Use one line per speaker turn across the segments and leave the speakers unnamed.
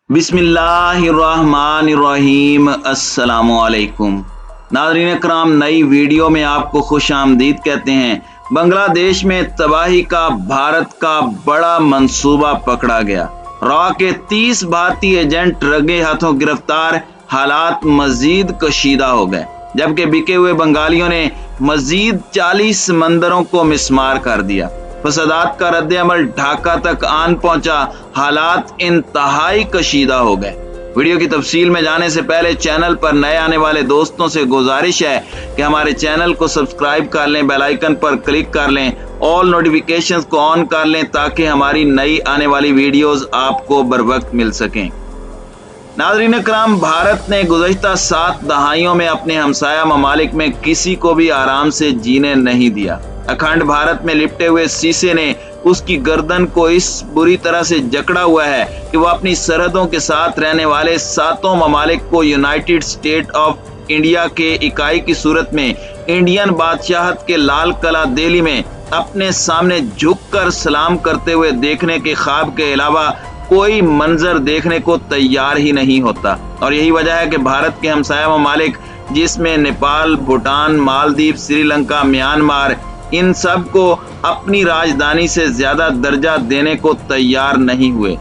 बिस्मिल्लाहिर्रहमानिर्रहीम। अस्सलामुअलैकुम नाज़रीन कराम, नई वीडियो में आपको खुश आमदीद कहते हैं। बांग्लादेश में तबाही का भारत का बड़ा मंसूबा पकड़ा गया। रॉ के 30 भारतीय एजेंट रंगे हाथों गिरफ्तार। हालात मजीद कशीदा हो गए, जबकि बिके हुए बंगालियों ने मजीद 40 समंदरों को मिसमार कर दिया। फसादात का रद्द अमल ढाका तक आन पहुंचा। हालात इंतहाई कशीदा हो गए। वीडियो की तफसील में जाने से पहले चैनल पर नए आने वाले दोस्तों से गुजारिश है कि हमारे चैनल को सब्सक्राइब कर लें, बेल आइकन पर क्लिक कर लें, ऑल नोटिफिकेशंस को ऑन कर लें ताकि हमारी नई आने वाली वीडियोस आपको बर वक्त मिल सकें। नाज़रीन कराम, भारत ने गुज़श्ता 7 दहाइयों में अपने हमसाया ममालिक में किसी को भी आराम से जीने नहीं दिया। अखंड भारत में लिपटे हुए शीशे ने उसकी गर्दन को इस बुरी तरह से जकड़ा हुआ है कि वह अपनी सरहदों के साथ रहने वाले 7 ममालिक को यूनाइटेड स्टेट ऑफ इंडिया के इकाई की सूरत में इंडियन बादशाहत के लाल किला दिल्ली में अपने सामने झुककर सलाम करते हुए देखने के ख्वाब के अलावा कोई मंजर देखने को तैयार ही नहीं होता। और यही वजह है कि भारत के हमसाया ममालिक, जिसमें नेपाल, भूटान, मालदीव, श्रीलंका, म्यांमार, इन सब को अपनी राजधानी से ज्यादा दर्जा देने को तैयार नहीं हुए।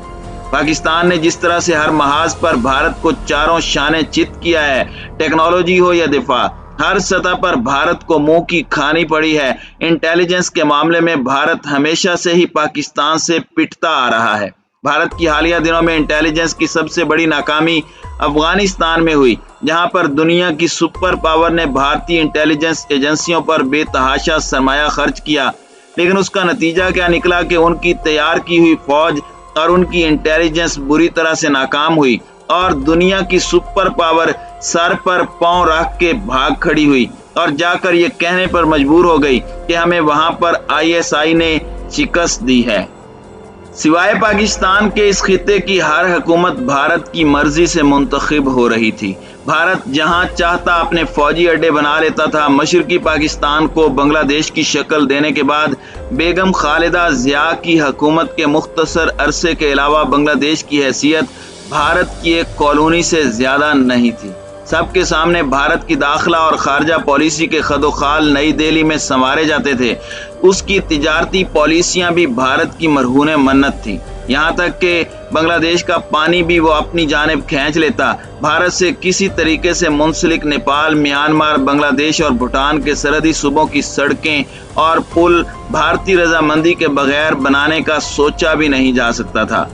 पाकिस्तान ने जिस तरह से हर महाज पर भारत को चारों शाने चित किया है, टेक्नोलॉजी हो या दिफा, हर सतह पर भारत को मुंह की खानी पड़ी है। इंटेलिजेंस के मामले में भारत हमेशा से ही पाकिस्तान से पिटता आ रहा है। भारत की हालिया दिनों में इंटेलिजेंस की सबसे बड़ी नाकामी अफगानिस्तान में हुई, जहां पर दुनिया की सुपर पावर ने भारतीय इंटेलिजेंस एजेंसियों पर बेतहाशा सरमाया खर्च किया। लेकिन उसका नतीजा क्या निकला कि उनकी तैयार की हुई फौज और उनकी इंटेलिजेंस बुरी तरह से नाकाम हुई और दुनिया की सुपर पावर सर पर पांव रख के भाग खड़ी हुई और जाकर ये कहने पर मजबूर हो गई कि हमें वहां पर ISI ने शिकस्त दी है। सिवाय पाकिस्तान के इस खित्ते की हर हुकूमत भारत की मर्जी से मुंतखब हो रही थी। भारत जहां चाहता अपने फौजी अड्डे बना लेता था। मशरकी पाकिस्तान को बांग्लादेश की शक्ल देने के बाद बेगम खालिदा जिया की हुकूमत के मुख्तसर अरसे के अलावा बांग्लादेश की हैसियत भारत की एक कॉलोनी से ज्यादा नहीं थी। सबके सामने भारत की दाखिला और खारजा पॉलिसी के खदोखाल नई दिल्ली में संवारे जाते थे। उसकी तिजारती पॉलिसियां भी भारत की मरहून मन्नत थी। यहाँ तक कि बांग्लादेश का पानी भी वो अपनी जानिब खींच लेता। भारत से किसी तरीके से मुंसलिक नेपाल, म्यांमार, बांग्लादेश और भूटान के सरहदी सूबों की सड़कें और पुल भारतीय रजामंदी के बगैर बनाने का सोचा भी नहीं जा सकता था।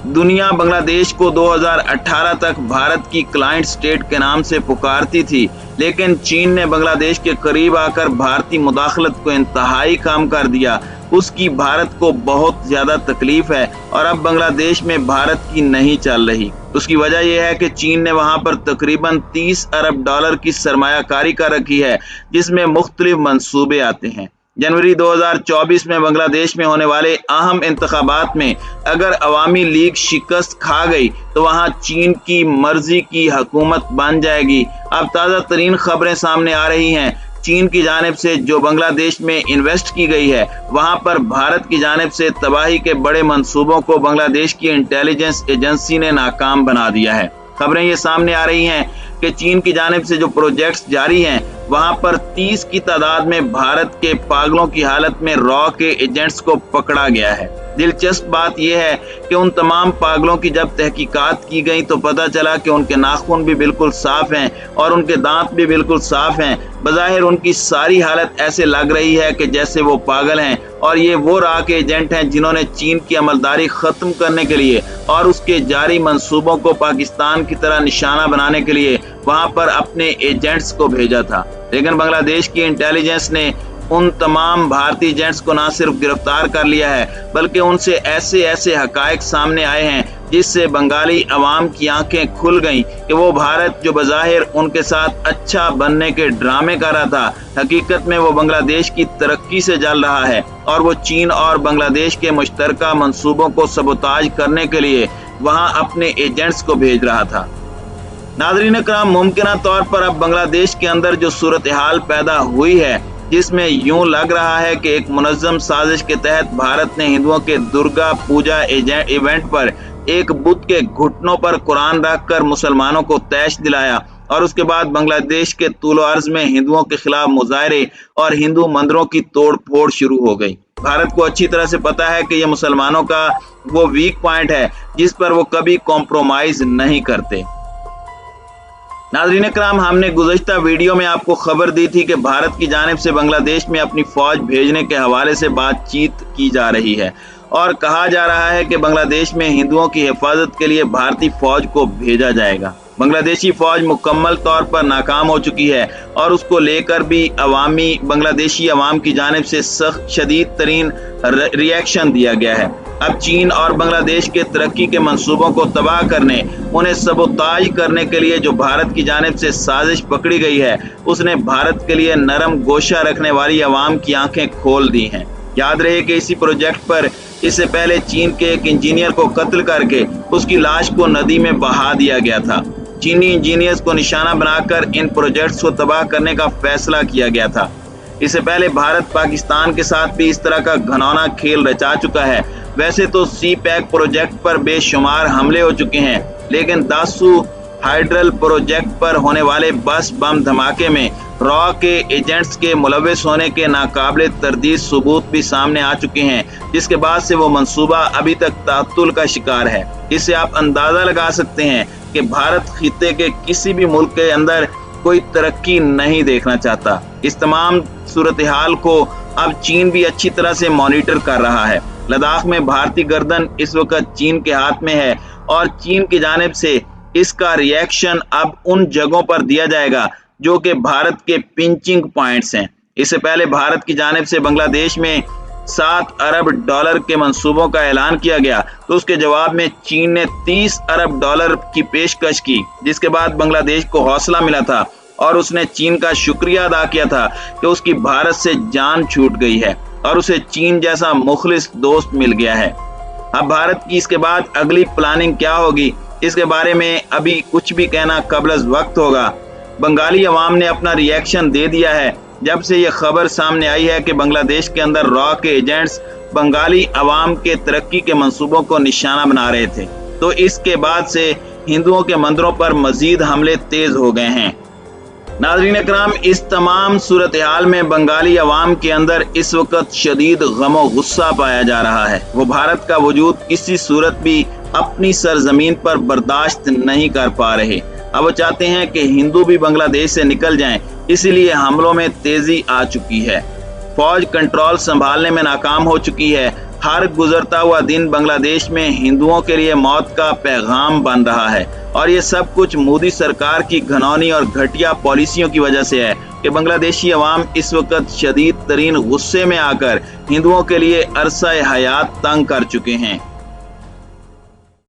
दुनिया बांग्लादेश को 2018 तक भारत की क्लाइंट स्टेट के नाम से पुकारती थी, लेकिन चीन ने बांग्लादेश के करीब आकर भारतीय मुदाखलत को इंतहाई कम कर दिया। उसकी भारत को बहुत ज्यादा तकलीफ है और अब बांग्लादेश में भारत की नहीं चल रही। उसकी वजह यह है कि चीन ने वहां पर तकरीबन 30 अरब डॉलर की सरमायाकारी कर रखी है, जिसमें मुख्तलिफ मंसूबे आते हैं। जनवरी 2024 में बांग्लादेश में होने वाले अहम इंतखाबात में अगर अवामी लीग शिकस्त खा गई तो वहां चीन की मर्जी की हुकूमत बन जाएगी। अब ताज़ा तरीन खबरें सामने आ रही हैं। चीन की जानिब से जो बांग्लादेश में इन्वेस्ट की गई है, वहां पर भारत की जानिब से तबाही के बड़े मंसूबों को बांग्लादेश की इंटेलिजेंस एजेंसी ने नाकाम बना दिया है। खबरें ये सामने आ रही हैं कि चीन की जानिब से जो प्रोजेक्ट्स जारी हैं, वहां पर 30 की तादाद में भारत के पागलों की हालत में रॉ के एजेंट्स को पकड़ा गया है। दिलचस्प बात यह है कि उन तमाम पागलों की जब तहकीकात की गई तो पता चला कि उनके नाखून भी बिल्कुल साफ हैं और उनके दांत भी बिल्कुल साफ हैं। बज़ाहिर उनकी सारी हालत ऐसे लग रही है कि जैसे वो पागल हैं और ये वो रॉ के एजेंट हैं जिन्होंने चीन की अमलदारी खत्म करने के लिए और उसके जारी मंसूबों को पाकिस्तान की तरह निशाना बनाने के लिए वहां पर अपने एजेंट्स को भेजा था। लेकिन बांग्लादेश की इंटेलिजेंस ने उन तमाम भारतीय एजेंट्स को न सिर्फ गिरफ्तार कर लिया है, बल्कि उनसे ऐसे हकायक सामने आए हैं जिससे बंगाली अवाम की आंखें खुल गईं कि वो भारत जो बज़ाहिर उनके साथ अच्छा बनने के ड्रामे कर रहा था, हकीकत में वो बांग्लादेश की तरक्की से जल रहा है और वो चीन और बांग्लादेश के मुश्तरका मंसूबों को सबोताज करने के लिए वहां अपने एजेंट्स को भेज रहा था। नाज़रीन कराम, मुमकिन तौर पर अब बांग्लादेश के अंदर जो सूरत हाल पैदा हुई है, जिसमें यूं लग रहा है कि एक मुनज़्ज़म साजिश के तहत भारत ने हिंदुओं के दुर्गा पूजा इवेंट पर एक बुत के घुटनों पर कुरान रखकर मुसलमानों को तैश दिलाया और उसके बाद बांग्लादेश के तूलो अर्ज में हिंदुओं के खिलाफ मुजाहरे और हिंदू मंदिरों की तोड़ फोड़ शुरू हो गई। भारत को अच्छी तरह से पता है कि यह मुसलमानों का वो वीक पॉइंट है जिस पर वो कभी कॉम्प्रोमाइज नहीं करते। नाज़रीन इकराम, हमने गुज़श्ता वीडियो में आपको खबर दी थी कि भारत की जानिब से बांग्लादेश में अपनी फौज भेजने के हवाले से बातचीत की जा रही है और कहा जा रहा है कि बांग्लादेश में हिंदुओं की हिफाजत के लिए भारतीय फौज को भेजा जाएगा। बांग्लादेशी फौज मुकम्मल तौर पर नाकाम हो चुकी है और उसको लेकर भी बांग्लादेशी अवाम की जानिब से सख्त शदीद तरीन रिएक्शन दिया गया है। अब चीन और बांग्लादेश के तरक्की के मंसूबों को तबाह करने, उन्हें सबोताज करने के लिए जो भारत की जानिब से साजिश पकड़ी गई है, उसने भारत के लिए नरम गोशा रखने वाली अवाम की आंखें खोल दी हैं। याद रहे कि इसी प्रोजेक्ट पर इससे पहले चीन के एक इंजीनियर को कत्ल करके उसकी लाश को नदी में बहा दिया गया था। चीनी इंजीनियर्स को निशाना बनाकर इन प्रोजेक्ट्स को तबाह करने का फैसला किया गया था। इससे पहले भारत पाकिस्तान के साथ भी इस तरह का घिनौना खेल रचा चुका है। वैसे तो सी पैक प्रोजेक्ट पर बेशुमार हमले हो चुके हैं, लेकिन दासू हाइड्रल प्रोजेक्ट पर होने वाले बस बम धमाके में रॉ के एजेंट्स के मुलविस होने के नाकाबिले तरदीद सबूत भी सामने आ चुके हैं, जिसके बाद से वो मंसूबा अभी तक तातुल का शिकार है। इससे आप अंदाजा लगा सकते हैं कि भारत खित्ते के किसी भी मुल्क के अंदर कोई तरक्की नहीं देखना चाहता। इस तमाम सूरत हाल को अब चीन भी अच्छी तरह से मॉनिटर कर रहा है। लद्दाख में भारतीय गर्दन इस वक्त चीन के हाथ में है और चीन की जानिब से इसका रिएक्शन अब उन जगहों पर दिया जाएगा जो कि भारत के पिंचिंग पॉइंट्स हैं। इससे पहले भारत की जानिब से बांग्लादेश में $7 अरब के मंसूबों का ऐलान किया गया, तो उसके जवाब में चीन ने $30 अरब की पेशकश की, जिसके बाद बांग्लादेश को हौसला मिला था और उसने चीन का शुक्रिया अदा किया था कि उसकी भारत से जान छूट गई है और उसे चीन जैसा मुखलिस दोस्त मिल गया है। अब भारत की इसके बाद अगली प्लानिंग क्या होगी, इसके बारे में अभी कुछ भी कहना कबल वक्त होगा। बंगाली अवाम ने अपना रिएक्शन दे दिया है जब से यह खबर सामने आई है कि बांग्लादेश के अंदर रॉ के एजेंट्स बंगाली अवाम के तरक्की के मंसूबों को निशाना बना रहे थे, तो इसके बाद से हिंदुओं के मंदिरों पर मजीद हमले तेज हो गए हैं। नाज़रीन इकराम, इस तमाम सूरत हाल में बंगाली अवाम के अंदर इस वक्त शदीद गम गुस्सा पाया जा रहा है। वो भारत का वजूद किसी सूरत भी अपनी सरजमीन पर बर्दाश्त नहीं कर पा रहे। अब वो चाहते हैं कि हिंदू भी बांग्लादेश से निकल जाएं, इसीलिए हमलों में तेजी आ चुकी है। फौज कंट्रोल संभालने में नाकाम हो चुकी है। हर गुजरता हुआ दिन बांग्लादेश में हिंदुओं के लिए मौत का पैगाम बन रहा है और ये सब कुछ मोदी सरकार की घिनौनी और घटिया पॉलिसियों की वजह से है कि बांग्लादेशी अवाम इस वक्त शदीद तरीन गुस्से में आकर हिंदुओं के लिए अरसा हयात तंग कर चुके हैं।